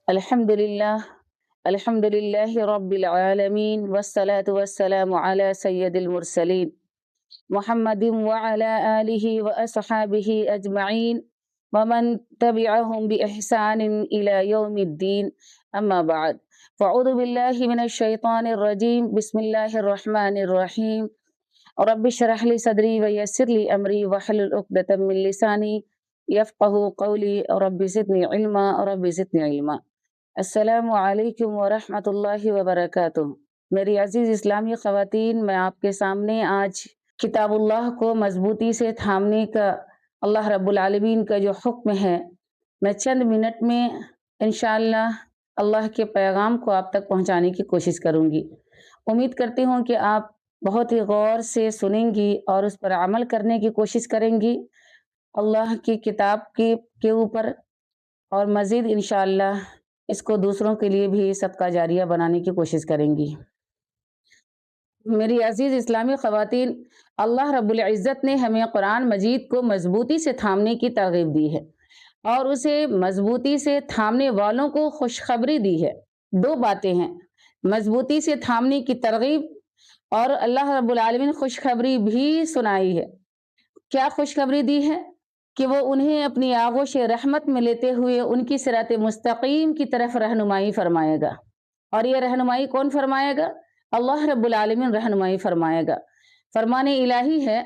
الحمد لله الحمد لله رب العالمين والصلاة والسلام على سيد المرسلين محمد وعلى آله وأصحابه أجمعين ومن تبعهم بإحسان إلى يوم الدين. أما بعد، فأعوذ بالله من الشيطان الرجيم. بسم الله الرحمن الرحيم. رب اشرح لي صدري ويسر لي أمري واحلل عقدة من لساني يفقهوا قولي. رب زدني علما رب زدني علما. السلام علیکم ورحمۃ اللہ وبرکاتہ. میری عزیز اسلامی خواتین، میں آپ کے سامنے آج کتاب اللہ کو مضبوطی سے تھامنے کا اللہ رب العالمین کا جو حکم ہے، میں چند منٹ میں انشاءاللہ اللہ کے پیغام کو آپ تک پہنچانے کی کوشش کروں گی. امید کرتی ہوں کہ آپ بہت ہی غور سے سنیں گی اور اس پر عمل کرنے کی کوشش کریں گی اللہ کی کتاب کے اوپر، اور مزید انشاءاللہ اس کو دوسروں کے لیے بھی صدقہ جاریہ بنانے کی کوشش کریں گی. میری عزیز اسلامی خواتین، اللہ رب العزت نے ہمیں قرآن مجید کو مضبوطی سے تھامنے کی ترغیب دی ہے اور اسے مضبوطی سے تھامنے والوں کو خوشخبری دی ہے. دو باتیں ہیں، مضبوطی سے تھامنے کی ترغیب اور اللہ رب العالمین خوشخبری بھی سنائی ہے. کیا خوشخبری دی ہے؟ کہ وہ انہیں اپنی آغوش رحمت میں لیتے ہوئے ان کی صراط مستقیم کی طرف رہنمائی فرمائے گا. اور یہ رہنمائی کون فرمائے گا؟ اللہ رب العالمین رہنمائی فرمائے گا. فرمان الہی ہے،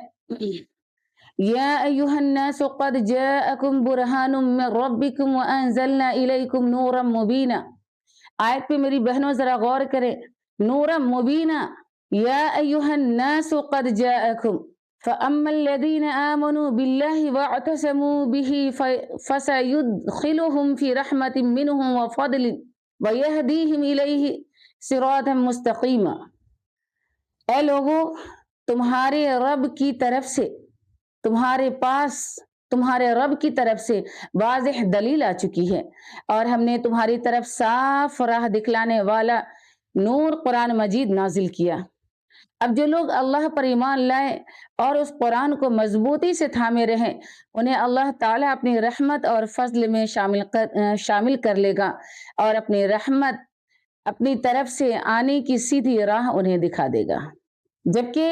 یا ایھا الناس قد جاءکم برہان من ربکم وانزلنا الیکم نورا مبینا. آیت پہ میری بہنوں ذرا غور کریں. نورا مبینا، یا ایھا الناس قد جاءکم، فَأَمَّا الَّذِينَ آمَنُوا بِاللَّهِ وَاعْتَصَمُوا بِهِ فَسَيُدْخِلُهُمْ فِي رَحْمَةٍ مِّنْهُ وَفَضْلٍ وَيَهْدِيهِمْ إِلَيْهِ صِرَاطًا مُسْتَقِيمًا. اے لوگو، تمہارے رب کی طرف سے، تمہارے پاس تمہارے رب کی طرف سے واضح دلیل آ چکی ہے، اور ہم نے تمہاری طرف صاف راہ دکھلانے والا نور قرآن مجید نازل کیا. اب جو لوگ اللہ پر ایمان لائے اور اس قرآن کو مضبوطی سے تھامے رہیں، انہیں اللہ تعالیٰ اپنی رحمت اور فضل میں شامل کر لے گا، اور اپنی رحمت اپنی طرف سے آنے کی سیدھی راہ انہیں دکھا دے گا. جبکہ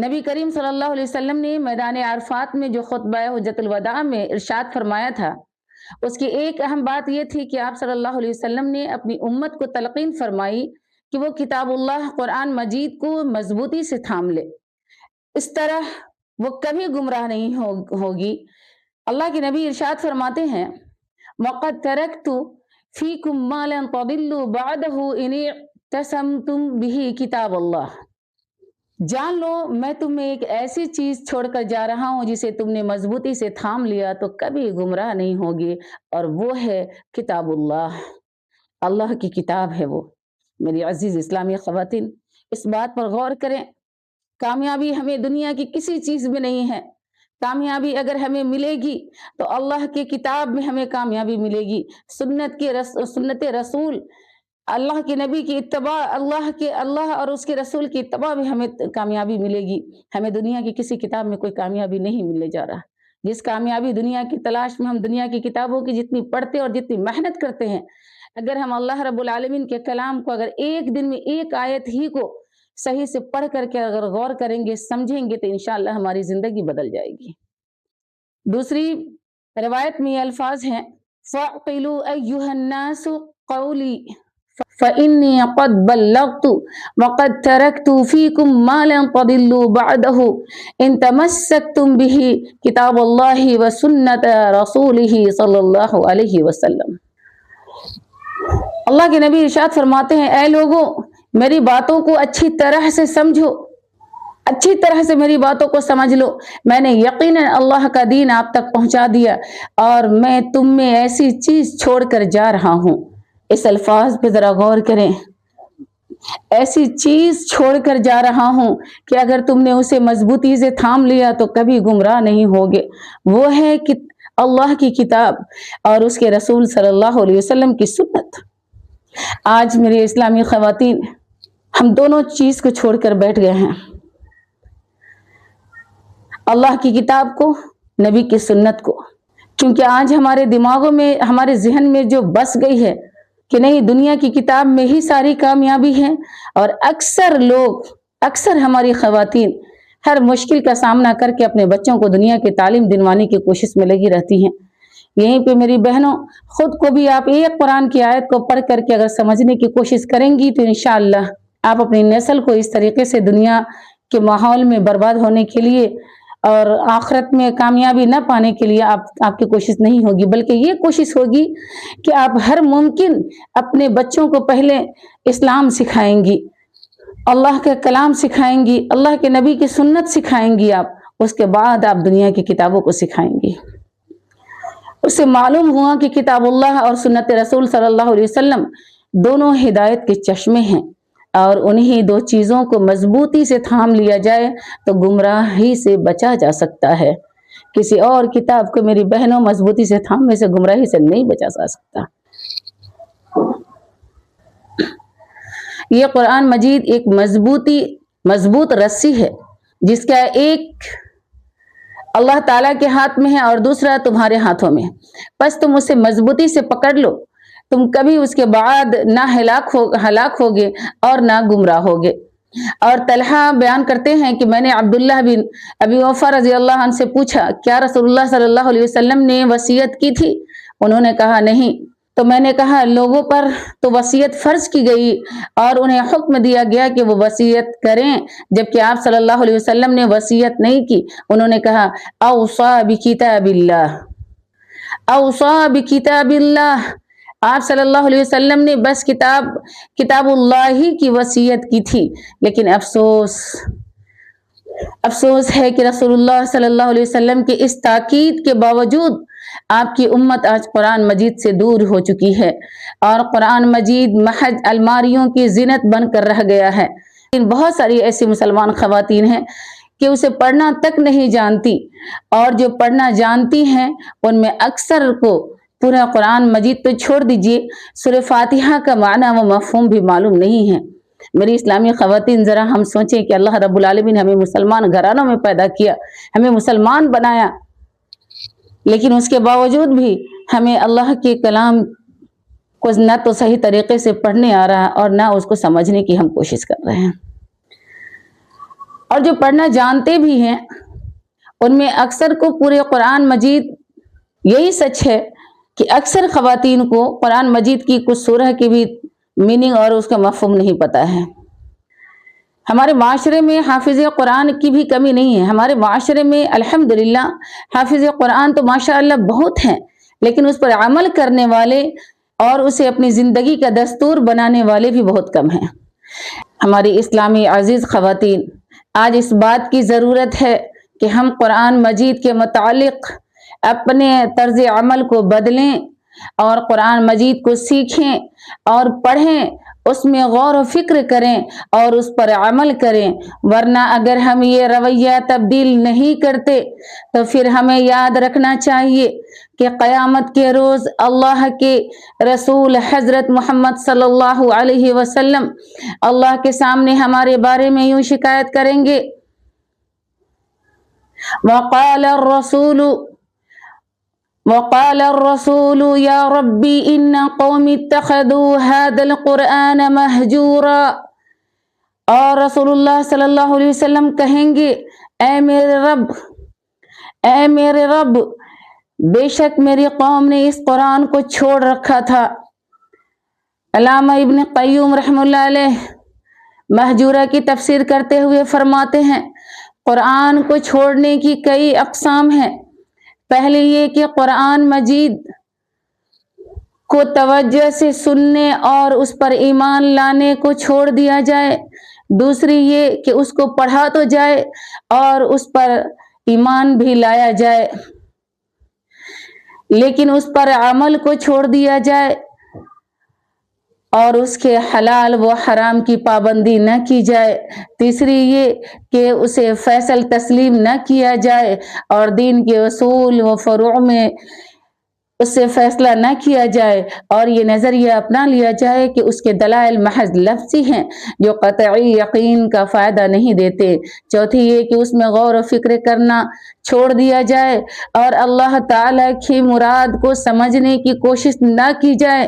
نبی کریم صلی اللہ علیہ وسلم نے میدان عرفات میں جو خطبہ حجۃ الوداع میں ارشاد فرمایا تھا، اس کی ایک اہم بات یہ تھی کہ آپ صلی اللہ علیہ وسلم نے اپنی امت کو تلقین فرمائی کہ وہ کتاب اللہ قرآن مجید کو مضبوطی سے تھام لے. اس طرح وہ کبھی گمراہ نہیں ہوگی. اللہ کے نبی ارشاد فرماتے ہیں، وَقَدْ تَرَكْتُ فِيكُمْ مَا لَن تَضِلُّوا بَعْدَهُ إِنِ اعْتَصَمْتُمْ بِهِ کتاب اللہ. جان لو، میں تمہیں ایک ایسی چیز چھوڑ کر جا رہا ہوں جسے تم نے مضبوطی سے تھام لیا تو کبھی گمراہ نہیں ہوگی، اور وہ ہے کتاب اللہ. اللہ کی کتاب ہے وہ. میری عزیز اسلامی خواتین، اس بات پر غور کریں. کامیابی ہمیں دنیا کی کسی چیز میں نہیں ہے. کامیابی اگر ہمیں ملے گی تو اللہ کی کتاب میں ہمیں کامیابی ملے گی. سنت رسول، اللہ کے نبی کی اتباع، اللہ اور اس کے رسول کی اتباع میں ہمیں کامیابی ملے گی. ہمیں دنیا کی کسی کتاب میں کوئی کامیابی نہیں ملنے جا رہا. جس کامیابی دنیا کی تلاش میں ہم دنیا کی کتابوں کی جتنی پڑھتے اور جتنی محنت کرتے ہیں، اگر ہم اللہ رب العالمین کے کلام کو اگر ایک دن میں ایک آیت ہی کو صحیح سے پڑھ کر کے اگر غور کریں گے، سمجھیں گے، تو انشاءاللہ ہماری زندگی بدل جائے گی. دوسری روایت میں یہ الفاظ ہیں، فَاعْقِلُوا أَيُّهَا النَّاسُ قَوْلِي فَإِنِّي قَدْ بَلَّغْتُ وَقَدْ تَرَكْتُ فِيكُمْ مَا لَن تَضِلُّوا بَعْدَهُ إِن تَمَسَّكْتُمْ بِهِ كِتَابَ اللَّهِ وَسُنَّةَ رَسُولِهِ صلی اللہ علیہ وسلم. اللہ کے نبی ارشاد فرماتے ہیں، اے لوگوں، میری باتوں کو اچھی طرح سے سمجھو، اچھی طرح سے میری باتوں کو سمجھ لو. میں نے یقیناً اللہ کا دین آپ تک پہنچا دیا، اور میں تم میں ایسی چیز چھوڑ کر جا رہا ہوں. اس الفاظ پہ ذرا غور کریں. ایسی چیز چھوڑ کر جا رہا ہوں کہ اگر تم نے اسے مضبوطی سے تھام لیا تو کبھی گمراہ نہیں ہوگے. وہ ہے کہ اللہ کی کتاب اور اس کے رسول صلی اللہ علیہ وسلم کی سنت. آج میری اسلامی خواتین، ہم دونوں چیز کو چھوڑ کر بیٹھ گئے ہیں، اللہ کی کتاب کو، نبی کی سنت کو. کیونکہ آج ہمارے دماغوں میں، ہمارے ذہن میں جو بس گئی ہے کہ نہیں، دنیا کی کتاب میں ہی ساری کامیابی ہے، اور اکثر لوگ، اکثر ہماری خواتین ہر مشکل کا سامنا کر کے اپنے بچوں کو دنیا کی تعلیم دلوانے کی کوشش میں لگی رہتی ہیں۔ یہیں پہ میری بہنوں، خود کو بھی آپ ایک قرآن کی آیت کو پڑھ کر کے اگر سمجھنے کی کوشش کریں گی تو انشاءاللہ آپ اپنی نسل کو اس طریقے سے دنیا کے ماحول میں برباد ہونے کے لیے اور آخرت میں کامیابی نہ پانے کے لیے آپ کی کوشش نہیں ہوگی، بلکہ یہ کوشش ہوگی کہ آپ ہر ممکن اپنے بچوں کو پہلے اسلام سکھائیں گی، اللہ کا کلام سکھائیں گی، اللہ کے نبی کی سنت سکھائیں گی، آپ اس کے بعد آپ دنیا کی کتابوں کو سکھائیں گی۔ اس سے معلوم ہوا کہ کتاب اللہ اور سنت رسول صلی اللہ علیہ وسلم دونوں ہدایت کے چشمے ہیں، اور انہی دو چیزوں کو مضبوطی سے تھام لیا جائے تو گمراہی سے بچا جا سکتا ہے۔ کسی اور کتاب کو میری بہنوں مضبوطی سے تھامنے سے گمراہی سے نہیں بچا جا سکتا۔ یہ قرآن مجید ایک مضبوط رسی ہے، جس کا ایک اللہ تعالیٰ کے ہاتھ میں ہے اور دوسرا تمہارے ہاتھوں میں ہے، بس تم اسے مضبوطی سے پکڑ لو، تم کبھی اس کے بعد نہ ہلاک ہوگے اور نہ گمراہ ہوگے۔ اور طلحہ بیان کرتے ہیں کہ میں نے عبداللہ بن ابی اوفا رضی اللہ عنہ سے پوچھا، کیا رسول اللہ صلی اللہ علیہ وسلم نے وصیت کی تھی؟ انہوں نے کہا نہیں۔ تو میں نے کہا لوگوں پر تو وصیت فرض کی گئی اور انہیں حکم دیا گیا کہ وہ وصیت کریں، جبکہ آپ صلی اللہ علیہ وسلم نے وصیت نہیں کی۔ انہوں نے کہا اوصى بکتاب اللہ، اوصى بکتاب اللہ، آپ صلی اللہ علیہ وسلم نے بس کتاب اللہ ہی کی وصیت کی تھی۔ لیکن افسوس ہے کہ رسول اللہ صلی اللہ علیہ وسلم کے اس تاکید کے باوجود آپ کی امت آج قرآن مجید سے دور ہو چکی ہے، اور قرآن مجید محض الماریوں کی زینت بن کر رہ گیا ہے۔ لیکن بہت ساری ایسی مسلمان خواتین ہیں کہ اسے پڑھنا تک نہیں جانتی، اور جو پڑھنا جانتی ہیں ان میں اکثر کو پورا قرآن مجید تو چھوڑ دیجئے، سورہ فاتحہ کا معنی و مفہوم بھی معلوم نہیں ہے۔ میری اسلامی خواتین، ذرا ہم سوچیں کہ اللہ رب العالمین ہمیں مسلمان گھرانوں میں پیدا کیا، ہمیں مسلمان بنایا، لیکن اس کے باوجود بھی ہمیں اللہ کے کلام کو نہ تو صحیح طریقے سے پڑھنے آ رہا اور نہ اس کو سمجھنے کی ہم کوشش کر رہے ہیں۔ اور جو پڑھنا جانتے بھی ہیں ان میں اکثر کو پورے قرآن مجید، یہی سچ ہے کہ اکثر خواتین کو قرآن مجید کی کچھ سورہ کی بھی میننگ اور اس کا مفہوم نہیں پتہ ہے۔ ہمارے معاشرے میں حافظ قرآن کی بھی کمی نہیں ہے، ہمارے معاشرے میں الحمدللہ حافظ قرآن تو ماشاءاللہ بہت ہیں، لیکن اس پر عمل کرنے والے اور اسے اپنی زندگی کا دستور بنانے والے بھی بہت کم ہیں۔ ہماری اسلامی عزیز خواتین، آج اس بات کی ضرورت ہے کہ ہم قرآن مجید کے متعلق اپنے طرز عمل کو بدلیں اور قرآن مجید کو سیکھیں اور پڑھیں، اس میں غور و فکر کریں اور اس پر عمل کریں، ورنہ اگر ہم یہ رویہ تبدیل نہیں کرتے تو پھر ہمیں یاد رکھنا چاہیے کہ قیامت کے روز اللہ کے رسول حضرت محمد صلی اللہ علیہ وسلم اللہ کے سامنے ہمارے بارے میں یوں شکایت کریں گے، وقال الرسول یا ربی ان قوم اتخذوا هذا القرآن مہجورا، اور رسول اللہ صلی اللہ علیہ وسلم کہیں گے اے میرے رب، بے شک میری قوم نے اس قرآن کو چھوڑ رکھا تھا۔ علامہ ابن قیم رحمہ اللہ علیہ مہجورہ کی تفسیر کرتے ہوئے فرماتے ہیں قرآن کو چھوڑنے کی کئی اقسام ہیں۔ پہلے یہ کہ قرآن مجید کو توجہ سے سننے اور اس پر ایمان لانے کو چھوڑ دیا جائے، دوسری یہ کہ اس کو پڑھا تو جائے اور اس پر ایمان بھی لایا جائے، لیکن اس پر عمل کو چھوڑ دیا جائے اور اس کے حلال و حرام کی پابندی نہ کی جائے، تیسری یہ کہ اسے فیصل تسلیم نہ کیا جائے اور دین کے اصول و فروع میں اس سے فیصلہ نہ کیا جائے اور یہ نظریہ اپنا لیا جائے کہ اس کے دلائل محض لفظی ہیں جو قطعی یقین کا فائدہ نہیں دیتے۔ چوتھی یہ کہ اس میں غور و فکر کرنا چھوڑ دیا جائے اور اللہ تعالیٰ کی مراد کو سمجھنے کی کوشش نہ کی جائے۔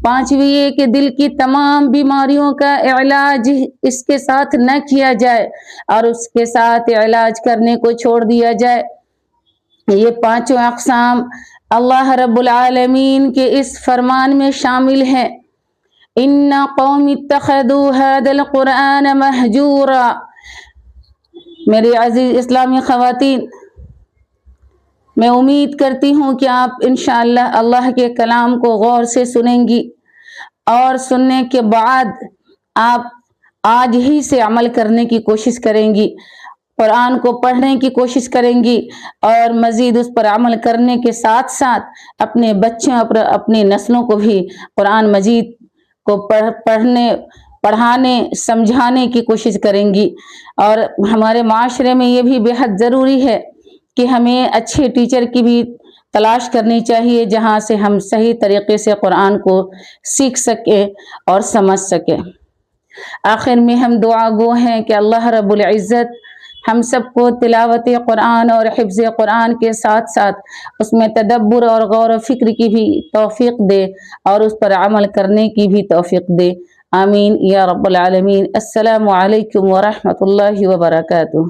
پانچویں یہ کہ دل کی تمام بیماریوں کا علاج اس کے ساتھ نہ کیا جائے اور اس کے ساتھ علاج کرنے کو چھوڑ دیا جائے۔ یہ پانچوں اقسام اللہ رب العالمین کے اس فرمان میں شامل ہیں، ان قوم اتخذوا هذا القرآن مہجورا۔ میری عزیز اسلامی خواتین، میں امید کرتی ہوں کہ آپ انشاءاللہ اللہ کے کلام کو غور سے سنیں گی اور سننے کے بعد آپ آج ہی سے عمل کرنے کی کوشش کریں گی، قرآن کو پڑھنے کی کوشش کریں گی اور مزید اس پر عمل کرنے کے ساتھ ساتھ اپنے بچوں اپنی نسلوں کو بھی قرآن مجید کو پڑھانے سمجھانے کی کوشش کریں گی۔ اور ہمارے معاشرے میں یہ بھی بے حد ضروری ہے کہ ہمیں اچھے ٹیچر کی بھی تلاش کرنی چاہیے جہاں سے ہم صحیح طریقے سے قرآن کو سیکھ سکیں اور سمجھ سکیں۔ آخر میں ہم دعا گو ہیں کہ اللہ رب العزت ہم سب کو تلاوت قرآن اور حفظ قرآن کے ساتھ ساتھ اس میں تدبر اور غور و فکر کی بھی توفیق دے اور اس پر عمل کرنے کی بھی توفیق دے۔ آمین یا رب العالمین۔ السلام علیکم ورحمۃ اللہ وبرکاتہ۔